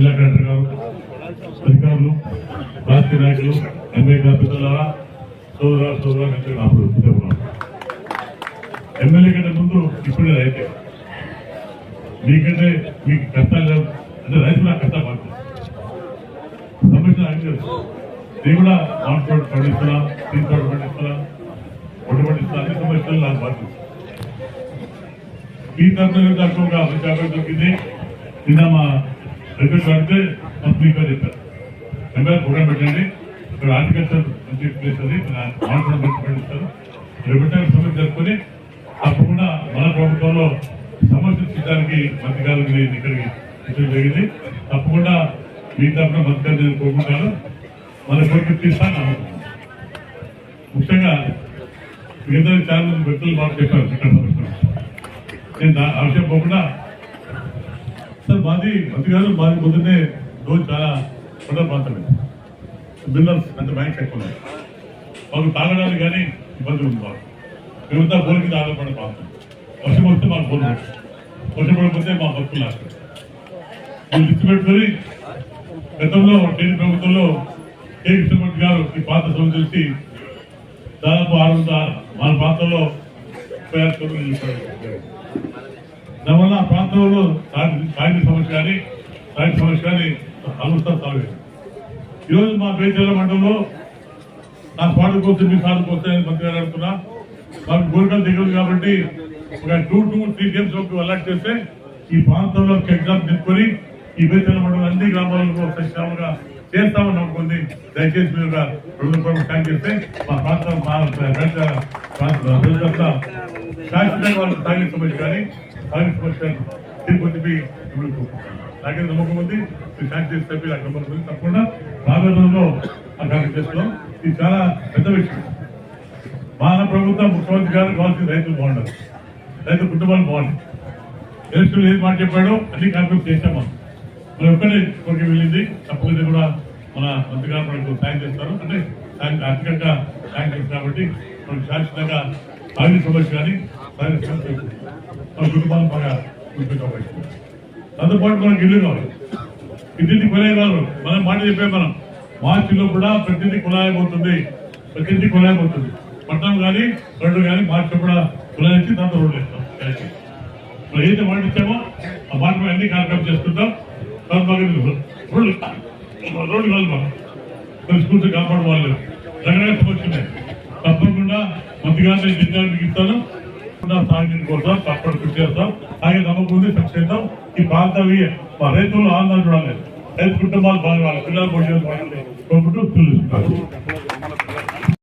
జిల్లా కలెక్టర్ గారు, అధికారులు, రాజకీయ నాయకులు, ఎమ్మెల్యే పెద్దలారా, సోదరులు ఎమ్మెల్యే కంటే ముందు ఇప్పుడే రైతే మీకంటే మీకు కష్టాలు అంటే రైతు నాకు కష్టాలు పడుతుంది సమస్యలు అన్ని నేను కూడా మామిడి పండిస్తున్నా, తీసుకోవడం పండిస్తున్నా, ఒడ్డు పండిస్తున్నా, అన్ని సమస్యలు నాకు పడుతుంది. మీ తరఫున తక్కువగా మంచి అభివృద్ధి దొరికింది. నిన్న మా రిక్వెస్ట్ పడితే మీకు చెప్పారు ఎమ్మెల్యే ప్రోగ్రాం పెట్టండి, ఇక్కడ హార్టికల్చర్ మంచి ప్లేస్ అది మామిడి మంచి పండిస్తారు, రేపు సమస్య జరుపుకొని తప్పకుండా మన ప్రభుత్వంలో సమస్య తీయడానికి మంత్రిగారికి ఇక్కడికి ఇచ్చడం జరిగింది. తప్పకుండా మీ తరఫున మంత్రిగారు నేను కోరుకుంటాను, మన కోరిక తీస్తాను నమ్ముతున్నాను. ముఖ్యంగా మిగతా చాలా మంది వ్యక్తులు మాకు చెప్పారు ఇక్కడ సమస్య. నేను ఆ విషయం పోకుండా సార్ మాది మంత్రిగారు మాది పొద్దున్నే రోజు చాలా కొండ ప్రాంతమే బిల్డర్స్ అంటే బ్యాంక్స్ ఎక్కువ ఉన్నాయి. మాకు తాగడానికి కానీ ఇబ్బంది ఉంది. మాకు మేమంతా బోర్ కింద ఆధారపడే ప్రాంతం. వర్షం వస్తే మాకు బోర్ వర్షం పడిపోతే మా భక్తులు ఆస్తారు. మీరు లిస్ట్ పెట్టుకొని గతంలో టీడీ ప్రభుత్వంలో కే కృష్ణమూర్తి గారు ఈ పాత సభ చూసి దాదాపు 600 మన ప్రాంతంలో 36 కోట్లు నిలిపారు. దానివల్ల ఆ ప్రాంతంలో సాగు సమస్య కానీ అమృతం సాగలేదు. ఈరోజు మా పేదల మండలంలో నా స్వార్థం కోసం మీ సాధన వస్తాయని మంత్రి గారు అడుగుతున్నా. మాకు గోరికలు దిగదు కాబట్టి ఒక 2 to 3 గేమ్స్ అలాట్ చేస్తే ఈ ప్రాంతంలో ఎగ్జామ్ తీసుకొని ఈ పేదల మండలం అన్ని గ్రామాలకు సక్షేమంగా చేస్తామని నమ్ముకుంది. దయచేసి మీరు 2 రూపాయలు ట్యాంక్ చేస్తే మా ప్రాంతం శాశ్వతంగా వాళ్ళకి తాగిన సమస్య కానీ తాగిన సమస్య తిరుపతి నాకే నమ్మకం ఉంది. మీరు శాంతి చేస్తే నాకు నమ్మకం ఉంది. తప్పకుండా రాబోయేలో ఆ కార్యం చేస్తున్నాం. ఇది చాలా పెద్ద విషయం. మన ప్రభుత్వం ముఖ్యమంత్రి గారు కావాల్సిన రైతులు బాగుండాలి, రైతు కుటుంబాలు బాగుంటాయి. ఎలక్షన్ ఏది మాట చెప్పాడో అన్ని కార్యక్రమం చేశాం. మనం ఒక్కడే కోరిక వెళ్ళింది. తప్పకుండా కూడా మన మంత్రి గారు మనకు సాయం చేస్తారు. అంటే ఆర్థికంగా సాయం చేస్తారు కాబట్టి మనకు శాశ్వతంగా తాగిన సమస్య కానీ మన కుటుంబాలు బాగా చూపించవచ్చు. దాంతోపాటు మనకు ఇల్లు కావాలి, ఇంటింటి కొలాయి కావాలి. మనం మాట చెప్పాం. మనం మార్చిలో కూడా ప్రతిదీ కులాయి పోతుంది, పట్టణం కానీ రోడ్డు కానీ మార్చి కూడా కులాయి ఇచ్చి దాంతో రోడ్లు వేస్తాం. మనం ఏదైతే మాట ఇచ్చామో ఆ మాట అన్ని కార్యక్రమం చేసుకుంటాం. రోడ్లు కాదు మనం స్కూల్స్ కాపాడుకోవాలి. రకరకాల సమస్యలు ఉన్నాయి. తప్పకుండా మంత్రిగారిని నిర్ణయానికి ఇస్తాను. సాగిన కోసం తప్పకుండా కృషి చేస్తాం. అలాగే నమ్మకం ఉంది, సక్సెస్ చేద్దాం. ఈ ప్రాంతం రైతులు ఆందోళన చూడాలి, రైతు కుటుంబాలు బాగా పిల్లలు పోటీ బాగుంటుంది.